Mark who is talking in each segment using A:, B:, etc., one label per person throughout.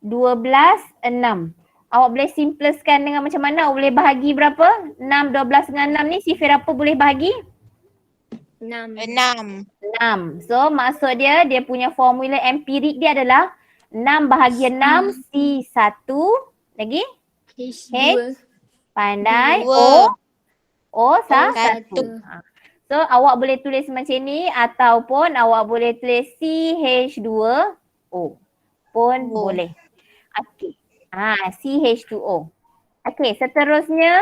A: 6. Awak boleh simpleskan dengan macam mana? Awak boleh bahagi berapa? 6, 12 dengan 6 ni sifir apa boleh bahagi?
B: 6.
A: 6. So maksud dia punya formula empirik dia adalah 6 bahagian 6 C1 lagi
B: H2.
A: pandai
C: Dua.
A: O1.
B: satu.
A: So awak boleh tulis macam ni ataupun awak boleh tulis CH2O pun boleh. Okey. CH2O. Okey, seterusnya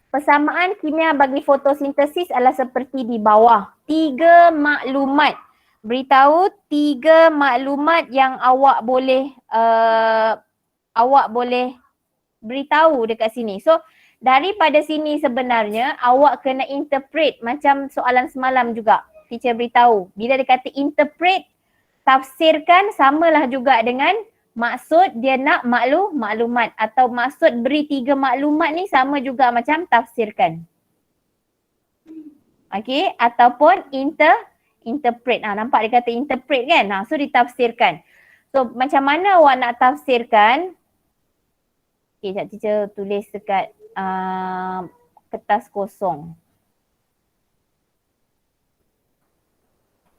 A: persamaan kimia bagi fotosintesis adalah seperti di bawah. 3 maklumat. Beritahu 3 maklumat yang awak boleh beritahu dekat sini. So daripada sini sebenarnya awak kena interpret macam soalan semalam juga. Teacher beritahu. Bila dia kata interpret, tafsirkan samalah juga dengan maksud dia nak maklumat atau maksud beri 3 maklumat ni sama juga macam tafsirkan. Okey, ataupun interpret. Nampak dia kata interpret kan? So ditafsirkan. So macam mana awak nak tafsirkan? Okay, sekejap teacher tulis dekat kertas kosong.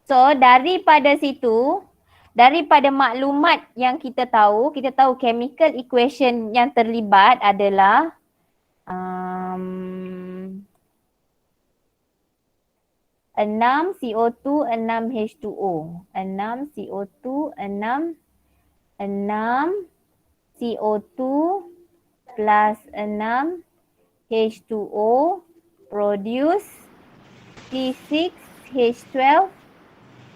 A: So daripada situ, daripada maklumat yang kita tahu chemical equation yang terlibat adalah 6 CO2, 6 H2O. 6 CO2, 6 CO2 plus 6 H2O produce C6 H12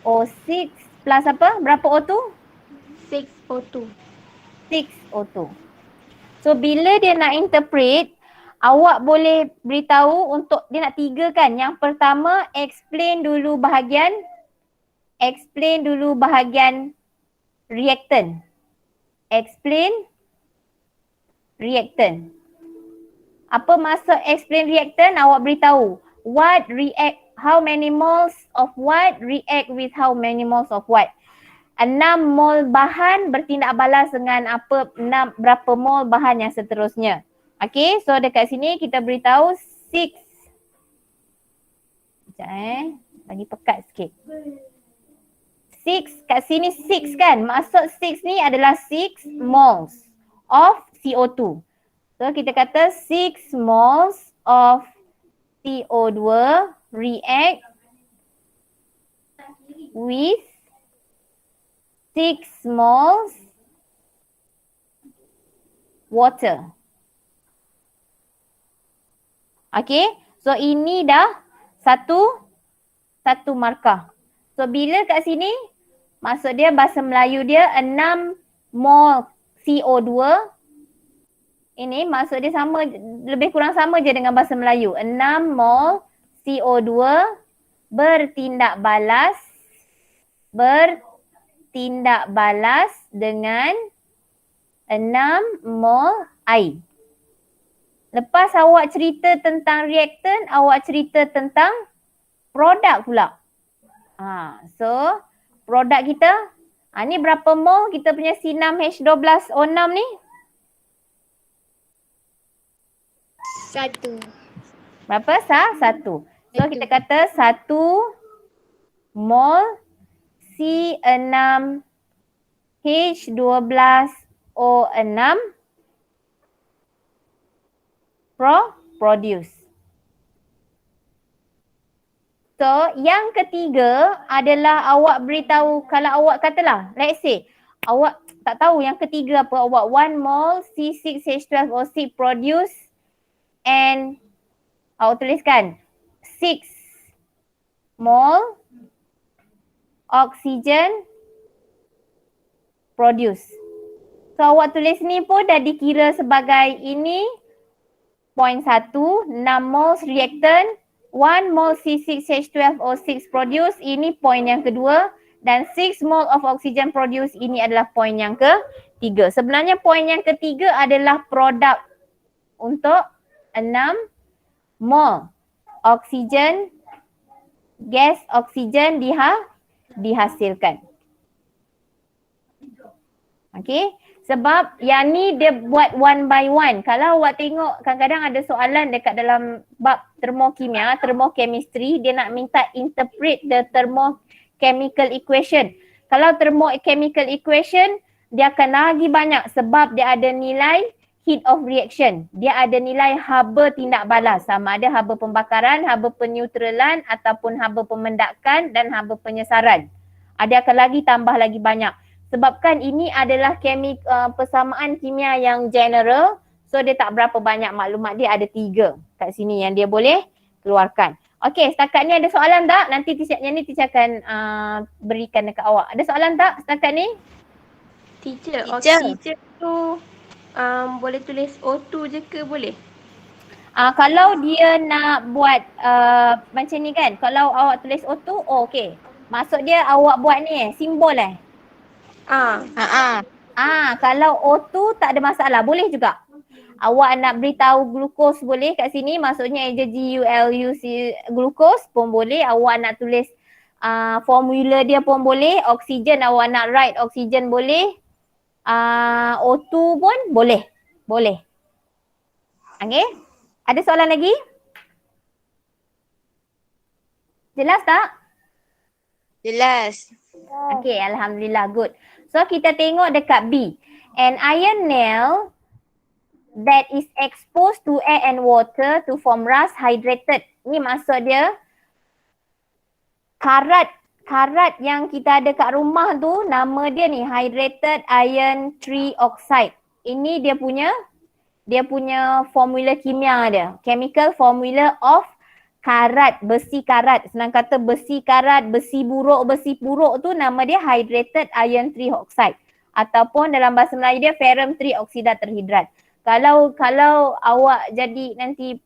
A: O6 plus apa? Berapa O2?
B: 6O2.
A: 6O2. So bila dia nak interpret, awak boleh beritahu untuk dia nak 3 kan. Yang pertama explain dulu bahagian reactant. Explain reactant. Apa maksud explain reactant? Awak beritahu how many moles of what react with how many moles of what. 6 mol bahan bertindak balas dengan berapa mol bahan yang seterusnya. Okay, so dekat sini kita beritahu 6. Sekejap bagi pekat sikit. 6, kat sini 6 kan. Maksud 6 ni adalah 6 moles of CO2. So kita kata 6 moles of CO2 react with 6 moles water. Okay, so ini dah satu markah. So bila kat sini, maksud dia bahasa Melayu dia 6 mol CO2. Ini maksud dia sama, lebih kurang sama je dengan bahasa Melayu. 6 mol CO2 bertindak balas dengan 6 mol air. Lepas awak cerita tentang reactant, awak cerita tentang produk pula. So produk kita, ni berapa mol kita punya C6H12O6 ni?
B: 1.
A: Berapa? 1. So kita kata 1 mol C6H12O6 produce. So yang ketiga adalah awak beritahu, kalau awak katalah, let's say awak tak tahu yang ketiga apa, awak 1 mol C6H12O6 produce and awak tuliskan 6 mol oxygen produce. So awak tulis ni pun dah dikira sebagai ini point 1, 6 moles reactant, 1 mol C6H12O6 produce, ini point yang kedua, dan 6 mol of oxygen produce, ini adalah point yang ketiga. Sebenarnya point yang ketiga adalah produk untuk 6 mol oksigen, gas oksigen dihasilkan. Okey, Sebab yang ni dia buat one by one. Kalau awak tengok kadang-kadang ada soalan dekat dalam bab termokimia, thermochemistry, dia nak minta interpret the thermochemical equation. Kalau thermochemical equation, dia akan lagi banyak sebab dia ada nilai heat of reaction. Dia ada nilai haba tindak balas. Sama ada haba pembakaran, haba peneutralan ataupun haba pemendakan dan haba penyesaran. Dia akan lagi tambah lagi banyak. Sebabkan ini adalah persamaan kimia yang general, so dia tak berapa banyak maklumat, dia ada 3 kat sini yang dia boleh keluarkan. Okey, setakat ni ada soalan tak? Nanti teacher akan berikan dekat awak. Ada soalan tak setakat ni?
B: Teacher,
C: Teacher.
B: oksigen tu boleh tulis O2 je ke boleh?
A: Kalau dia nak buat macam ni kan, kalau awak tulis O2, oh okey. Maksud dia awak buat ni simbol kalau O2 tak ada masalah, boleh juga. Awak nak beritahu glukos boleh kat sini, maksudnya GULUC glukos pun boleh. Awak nak tulis formula dia pun boleh. Oksigen awak nak write oksigen boleh. O2 pun boleh. Boleh. Okay. Ada soalan lagi? Jelas tak?
C: Jelas.
A: Okay, Alhamdulillah, good. So kita tengok dekat B. An iron nail that is exposed to air and water to form rust hydrated. Ni maksud dia karat yang kita ada kat rumah tu, nama dia ni hydrated iron trioxide. Ini dia punya formula kimia dia. Chemical formula of karat, besi karat. Senang kata besi karat, besi buruk tu nama dia hydrated iron trioxide. Ataupun dalam bahasa Melayu dia ferrum trioksida terhidrat. Kalau awak jadi nanti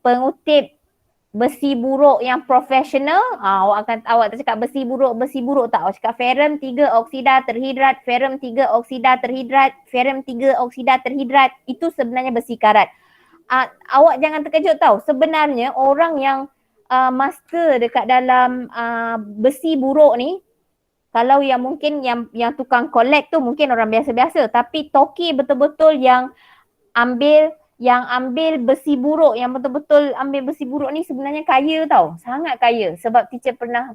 A: pengutip besi buruk yang profesional, awak tak cakap besi buruk tak. Awak cakap ferrum 3 oksida terhidrat, ferrum 3 oksida terhidrat, ferrum 3 oksida terhidrat. Itu sebenarnya besi karat. Awak jangan terkejut tau. Sebenarnya orang yang master dekat dalam besi buruk ni, kalau yang mungkin yang tukang collect tu mungkin orang biasa-biasa, tapi toki betul-betul yang ambil besi buruk, yang betul-betul ambil besi buruk ni sebenarnya kaya tau. Sangat kaya. Sebab teacher pernah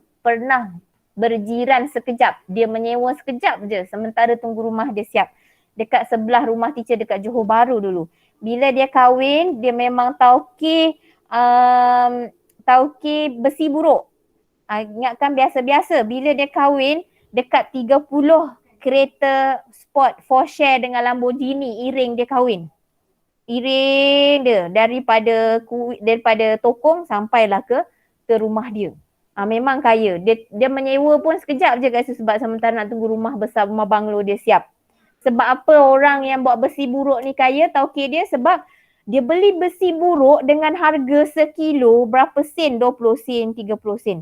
A: berjiran sekejap. Dia menyewa sekejap je sementara tunggu rumah dia siap. Dekat sebelah rumah teacher dekat Johor Bahru dulu. Bila dia kahwin, dia memang tauke besi buruk. Ingatkan biasa-biasa, bila dia kahwin, dekat 30 kereta sport 4share dengan Lamborghini iring dia kahwin. Iring dia daripada Tokong sampailah ke rumah dia. Memang kaya. Dia menyewa pun sekejap je kat situ sebab sementara nak tunggu rumah besar, rumah banglo dia siap. Sebab apa orang yang buat besi buruk ni kaya, tauke dia sebab dia beli besi buruk dengan harga sekilo berapa sen? 20 sen, 30 sen.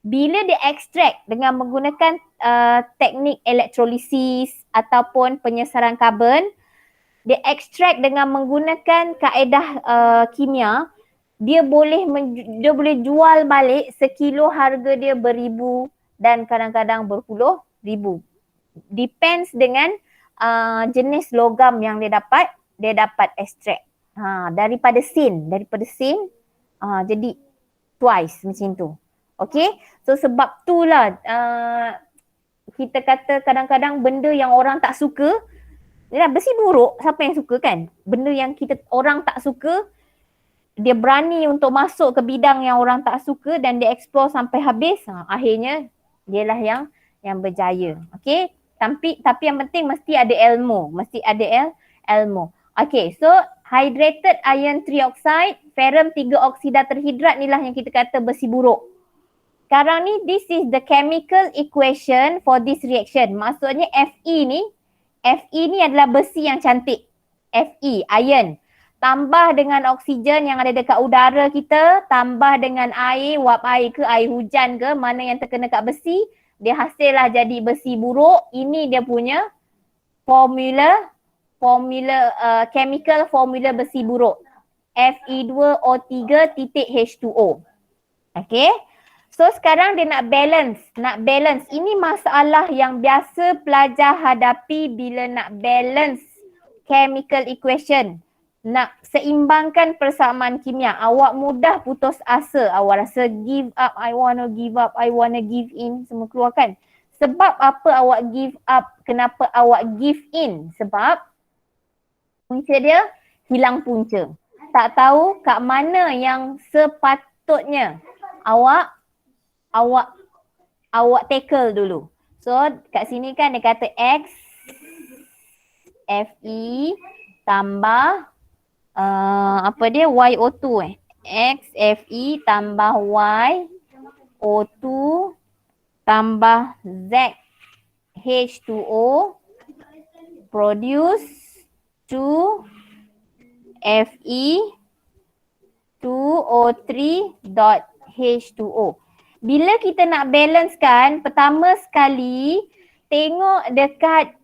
A: Bila dia extract dengan menggunakan teknik elektrolisis ataupun penyesaran karbon, dia extract dengan menggunakan kaedah kimia, dia boleh jual balik sekilo harga dia beribu dan kadang-kadang berpuluh ribu. Depends dengan jenis logam yang dia dapat extract. Daripada sin jadi twice macam tu. Okay, so sebab tu lah kita kata kadang-kadang benda yang orang tak suka, besi buruk siapa yang suka kan? Benda yang orang tak suka, dia berani untuk masuk ke bidang yang orang tak suka dan dia explore sampai habis, akhirnya dialah yang berjaya. Okay, tapi yang penting mesti ada ilmu, Okay, so hydrated iron trioxide, ferrum 3 oksida terhidrat ni lah yang kita kata besi buruk. Sekarang ni, this is the chemical equation for this reaction. Maksudnya Fe ni adalah besi yang cantik. Fe, iron. Tambah dengan oksigen yang ada dekat udara kita, tambah dengan air, wap air ke, air hujan ke, mana yang terkena kat besi, dia hasillah jadi besi buruk. Ini dia punya chemical formula besi buruk. Fe2O3 titik H2O. Okay. So sekarang dia nak balance. Nak balance. Ini masalah yang biasa pelajar hadapi bila nak balance chemical equation. Nak seimbangkan persamaan kimia. Awak mudah putus asa. Awak rasa give up, I wanna give up, I wanna give in. Semua keluarkan. Sebab apa awak give up? Kenapa awak give in? Sebab punca dia hilang punca. Tak tahu kat mana yang sepatutnya awak tackle dulu. So kat sini kan dia kata X Fe tambah apa dia YO2 X Fe tambah YO2 tambah Z H2O produce 2 Fe 2O3 dot H2O. Bila kita nak balance kan, pertama sekali tengok dekat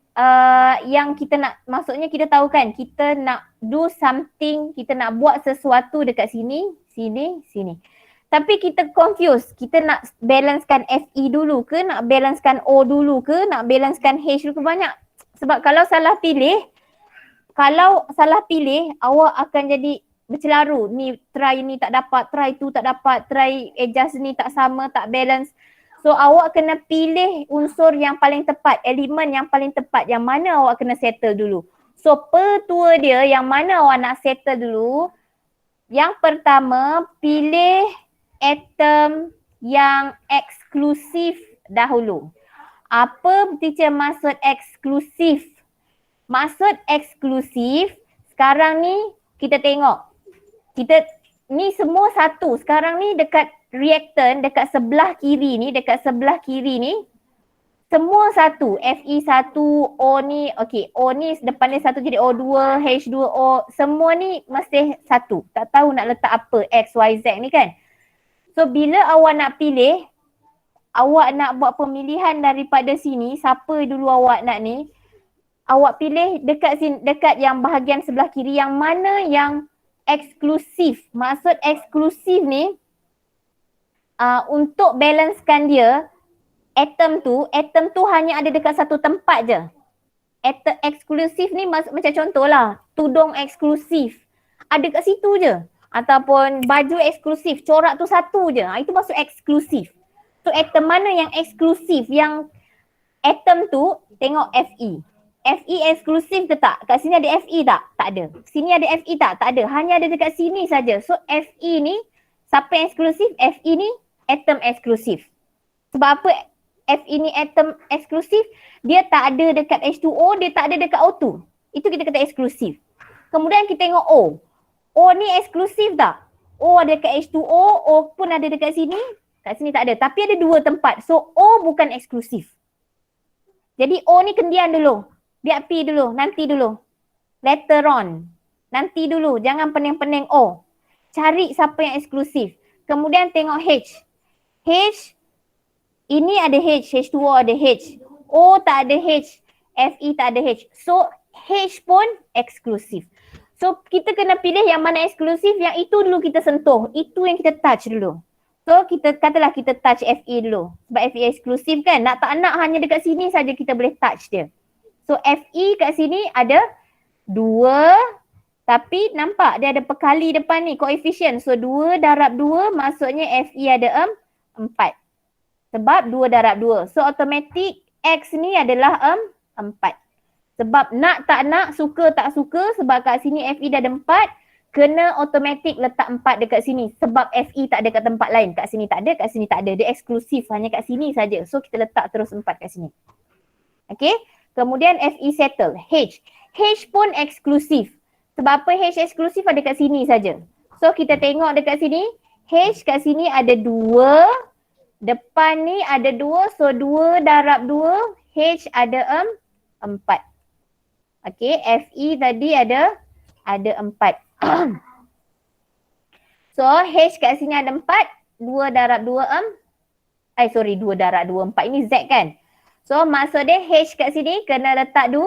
A: yang kita nak, maksudnya kita tahu kan, kita nak do something, kita nak buat sesuatu dekat sini, sini. Tapi kita confuse, kita nak balancekan Fe dulu ke, nak balancekan O dulu ke, nak balancekan H dulu ke, banyak. Sebab kalau salah pilih, awak akan jadi bercelaru. Ni try ni tak dapat, try tu tak dapat, try adjust ni tak sama, tak balance. So awak kena pilih unsur yang paling tepat, elemen yang paling tepat, yang mana awak kena settle dulu. So petua dia yang mana awak nak settle dulu. Yang pertama, pilih atom yang eksklusif dahulu. Apa teacher maksud eksklusif? Maksud eksklusif, sekarang ni kita tengok. Kita ni semua satu. Sekarang ni dekat reaktan, dekat sebelah kiri ni, semua satu. Fe1, O ni, okey, O ni depan dia satu jadi O2, H2O, semua ni mesti satu. Tak tahu nak letak apa, X, Y, Z ni kan. So bila awak nak pilih, awak nak buat pemilihan daripada sini, siapa dulu awak nak ni, awak pilih dekat sini, dekat yang bahagian sebelah kiri, yang mana yang eksklusif. Maksud eksklusif ni untuk balancekan dia, atom tu hanya ada dekat satu tempat je. Atom eksklusif ni macam contohlah, tudung eksklusif ada kat situ je. Ataupun baju eksklusif, corak tu satu je. Itu maksud eksklusif. So atom mana yang eksklusif? Yang atom tu tengok Fe. Fe eksklusif ke tak? Kat sini ada Fe tak? Tak ada. Sini ada Fe tak? Tak ada. Hanya ada dekat sini saja. So Fe ni, siapa yang eksklusif? Fe ni atom eksklusif. Sebab apa Fe ni atom eksklusif? Dia tak ada dekat H2O, dia tak ada dekat O2. Itu kita kata eksklusif. Kemudian kita tengok O. O ni eksklusif tak? O ada dekat H2O, O pun ada dekat sini. Kat sini tak ada. Tapi ada dua tempat. So O bukan eksklusif. Jadi O ni kendian dulu. Biar P dulu, nanti dulu. Later on. Nanti dulu, jangan pening-pening O. Cari siapa yang eksklusif. Kemudian tengok H. H, ini ada H, H2O ada H. O tak ada H, Fe tak ada H. So H pun eksklusif. So kita kena pilih yang mana eksklusif, yang itu dulu kita sentuh. Itu yang kita touch dulu. So kita katalah kita touch Fe dulu. Sebab Fe eksklusif kan, nak tak nak hanya dekat sini saja kita boleh touch dia. So Fe kat sini ada 2, tapi nampak dia ada perkali depan ni, koefisien. So 2 darab 2 maksudnya Fe ada 4. Sebab 2 darab 2. So automatic X ni adalah 4. Sebab nak tak nak, suka tak suka, sebab kat sini Fe dah ada 4, kena automatic letak 4 dekat sini. Sebab Fe tak ada kat tempat lain. Kat sini tak ada, kat sini tak ada. Dia eksklusif, hanya kat sini saja. So kita letak terus 4 kat sini. Okay. Kemudian Fe settle. H. H pun eksklusif. Sebab apa H eksklusif ada kat sini saja. So kita tengok dekat sini. H kat sini ada 2. Depan ni ada 2. So 2 darab 2. H ada 4. Okay. Fe tadi ada 4. So H kat sini ada 4. 2 darab 2 2 darab 2 4. Ini Z kan. So maksud dia H kat sini kena letak 2.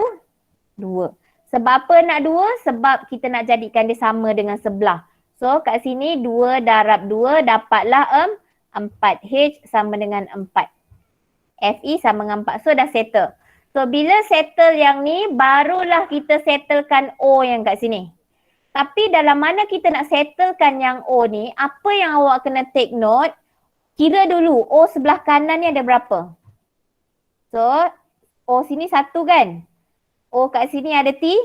A: Sebab apa nak 2? Sebab kita nak jadikan dia sama dengan sebelah. So kat sini 2 darab 2 dapatlah 4H sama dengan 4. Fe sama dengan 4. So dah settle. So bila settle yang ni, barulah kita settlekan O yang kat sini. Tapi dalam mana kita nak settlekan yang O ni, apa yang awak kena take note, kira dulu O sebelah kanan ni ada berapa. So O sini 1 kan. O kat sini ada 3.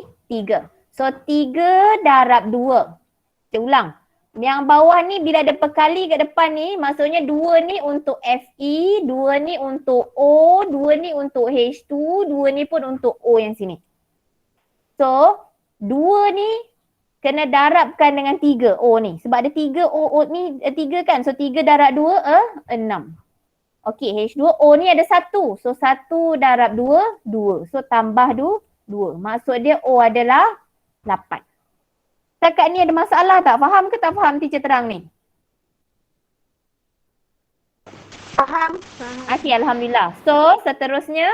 A: So 3 darab 2. Kita ulang. Yang bawah ni bila ada perkali kat depan ni, maksudnya 2 ni untuk Fe, 2 ni untuk O, 2 ni untuk H2, 2 ni pun untuk O yang sini. So 2 ni kena darabkan dengan 3 O ni. Sebab ada 3 O ni 3 kan. So 3 darab 2, 6. Okey, H2O ni ada 1. So 1 darab 2, 2. So tambah 2. Maksud dia O adalah 8. Setakat ni ada masalah tak? Faham ke tak faham teacher terang ni?
B: Faham.
A: Okey, Alhamdulillah. So seterusnya,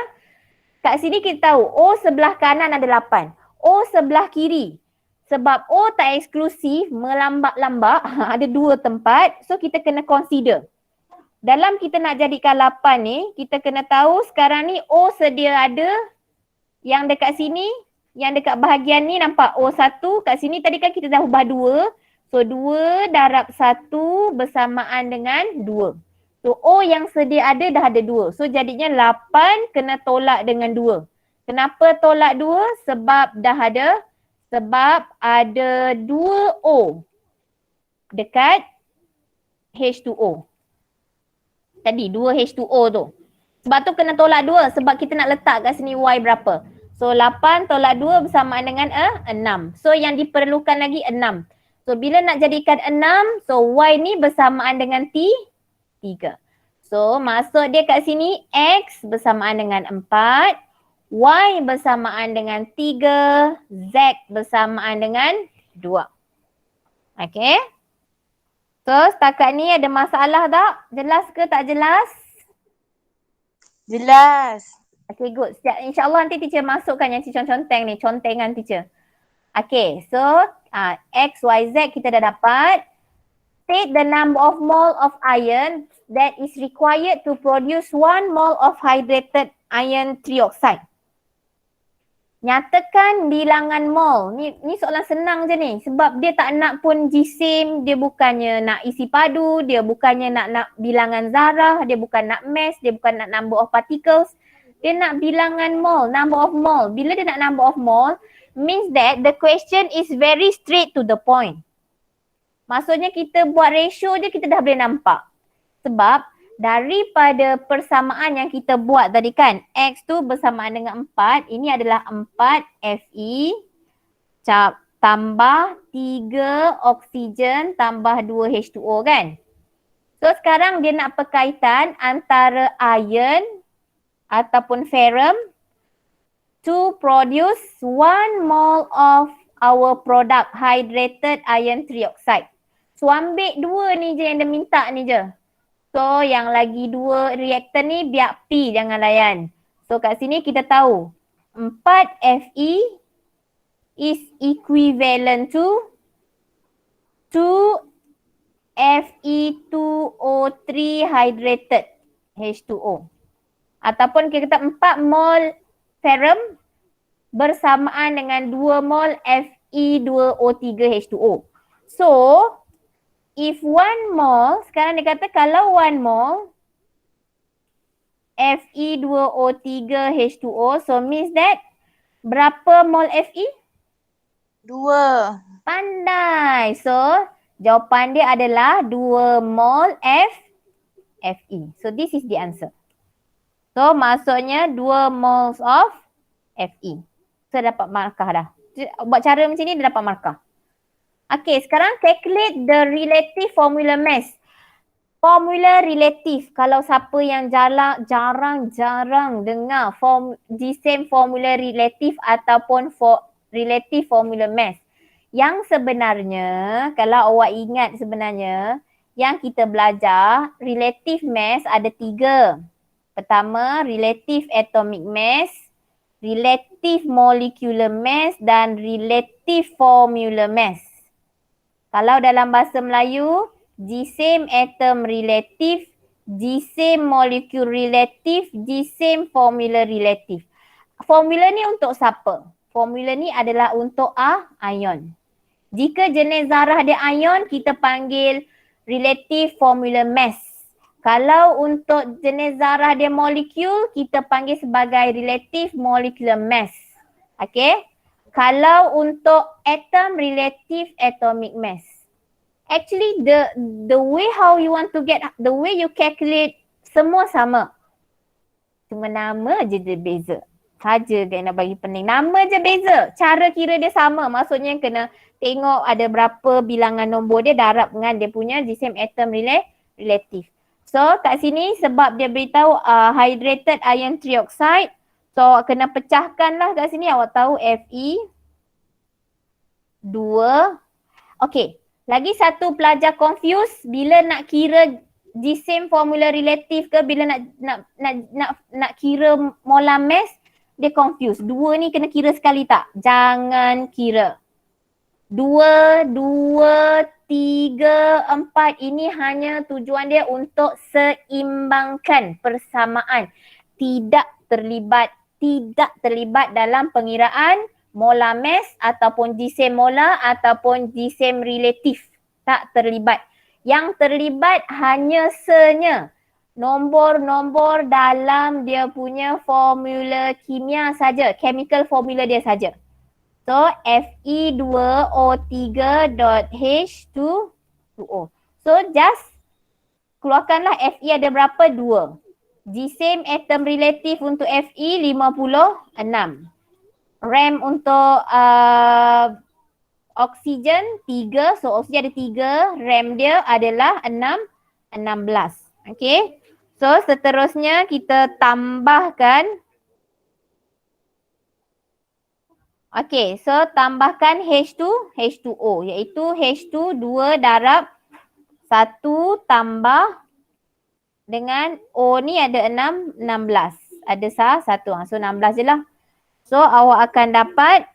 A: kat sini kita tahu O sebelah kanan ada 8. O sebelah kiri. Sebab O tak eksklusif, melambak-lambak, ada 2 tempat. So kita kena consider. Dalam kita nak jadikan 8 ni, kita kena tahu sekarang ni O sedia ada yang dekat sini, yang dekat bahagian ni nampak O1, kat sini tadi kan kita dah ubah 2. So 2 darab 1 bersamaan dengan 2. So O yang sedia ada dah ada 2. So jadinya 8 kena tolak dengan 2. Kenapa tolak 2? Sebab ada 2 O dekat H2O. Tadi 2 H2O tu. Sebab tu kena tolak 2 sebab kita nak letak kat sini Y berapa. So 8 tolak 2 bersamaan dengan 6. So yang diperlukan lagi 6. So bila nak jadikan 6, so Y ni bersamaan dengan 3. So maksud dia kat sini X bersamaan dengan 4, Y bersamaan dengan 3, Z bersamaan dengan 2. Okay. So setakat ni ada masalah tak? Jelas ke tak jelas?
C: Jelas.
A: Okay, good. InsyaAllah nanti teacher masukkan yang conteng ni, contengan teacher. Okay, so X, Y, Z kita dah dapat. State the number of mole of iron that is required to produce 1 mole of hydrated iron trioxide. Nyatakan bilangan mole. Ni soalan senang je ni. Sebab dia tak nak pun jisim, dia bukannya nak isi padu, dia bukannya nak bilangan zarah, dia bukan nak mass, dia bukan nak number of particles. Dia nak bilangan mole, number of mole. Bila dia nak number of mole, means that the question is very straight to the point. Maksudnya kita buat ratio je kita dah boleh nampak. Sebab daripada persamaan yang kita buat tadi kan, X tu bersamaan dengan 4, ini adalah 4 Fe tambah 3 oksigen tambah 2 H2O kan. So sekarang dia nak perkaitan antara iron ataupun ferrum to produce 1 mole of our product hydrated iron trioxide. So ambil 2 ni je yang dia minta ni je. So yang lagi 2 reaktor ni biar P jangan layan. So kat sini kita tahu 4 Fe is equivalent to 2 Fe2O3 hydrated H2O. Ataupun kita kata 4 mol ferrum bersamaan dengan 2 mol Fe2O3 H2O. So, if 1 mol, sekarang dia kata kalau 1 mol Fe2O3 H2O, so means that berapa mol Fe?
C: 2.
A: Pandai. So, jawapan dia adalah 2 mol Fe. So, this is the answer. So maksudnya 2 moles of Fe. So dapat markah dah. Buat cara macam ni dia dapat markah. Okay, sekarang calculate the relative formula mass. Formula relative. Kalau siapa yang jarang dengar the same formula relative ataupun relative formula mass. Yang sebenarnya, kalau awak ingat sebenarnya, yang kita belajar relative mass ada 3. Pertama, relative atomic mass, relative molecular mass dan relative formula mass. Kalau dalam bahasa Melayu, G-same atom relative, G-same molecule relative, G-same formula relative. Formula ni untuk siapa? Formula ni adalah untuk ion. Jika jenis zarah dia ion, kita panggil relative formula mass. Kalau untuk jenis zarah dia molekul, kita panggil sebagai relative molecular mass. Okay? Kalau untuk atom, relative atomic mass. Actually, the way how you want to get, the way you calculate, semua sama. Cuma nama je dia beza. Saja dia nak bagi pening. Nama je beza. Cara kira dia sama. Maksudnya kena tengok ada berapa bilangan nombor dia darab dengan dia punya G-same atom relative. So kat sini sebab dia beritahu hydrated iron trioxide. So kena pecahkan lah kat sini. Awak tahu Fe 2. Okay. Lagi satu pelajar confuse bila nak kira G-same formula relative ke bila nak kira molar mass, dia confuse. 2 ni kena kira sekali tak? Jangan kira. 2, 3, 4 ini hanya tujuan dia untuk seimbangkan persamaan. Tidak terlibat dalam pengiraan molar mass ataupun G-same molar ataupun G-same relative. Tak terlibat. Yang terlibat hanya nombor-nombor dalam dia punya formula kimia saja, chemical formula dia saja. So Fe2O3.H2O. So just keluarkanlah Fe ada berapa? 2. G-same atom relative untuk Fe 56. RAM untuk oksigen 3. So oksigen ada 3. RAM dia adalah 16. Okay. So seterusnya kita tambahkan. Okay. So tambahkan H2O iaitu H2 2 darab 1 tambah dengan O ni ada 16. Ada 1. So 16 je lah. So awak akan dapat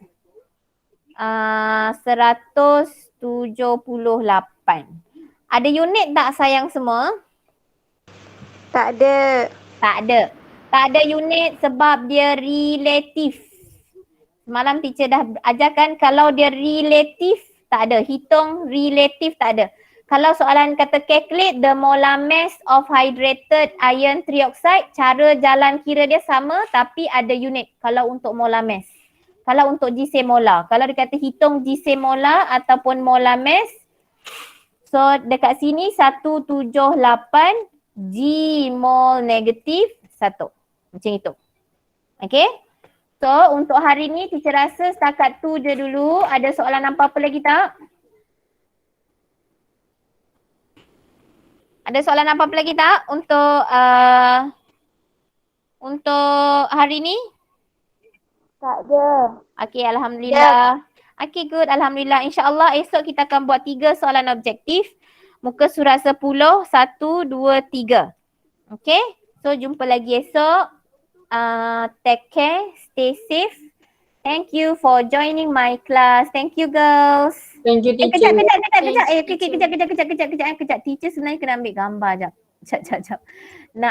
A: 178. Ada unit tak sayang semua?
B: Tak ada.
A: Tak ada unit sebab dia relatif. Semalam teacher dah ajarkan kalau dia relatif tak ada. Hitung relatif tak ada. Kalau soalan kata calculate the molar mass of hydrated iron trioxide, cara jalan kira dia sama tapi ada unit kalau untuk molar mass. Kalau untuk G-same molar. Kalau dia kata hitung G-same molar ataupun molar mass, so dekat sini 178 G mol negatif 1. Macam itu. Okay. So untuk hari ni teacher rasa setakat tu je dulu. Ada soalan apa-apa lagi tak? Ada soalan apa-apa lagi tak untuk hari ni?
B: Tak ada.
A: Okay, Alhamdulillah. Okay, good. Alhamdulillah. InsyaAllah esok kita akan buat 3 soalan objektif. Muka surat 10, 1, 2, 3. Okay. So, jumpa lagi esok. Take care. Stay safe. Thank you for joining my class. Thank you, girls.
D: Thank you, teacher.
A: Kejap. Kejap. Teacher sebenarnya kena ambil gambar jap. Kejap. Nak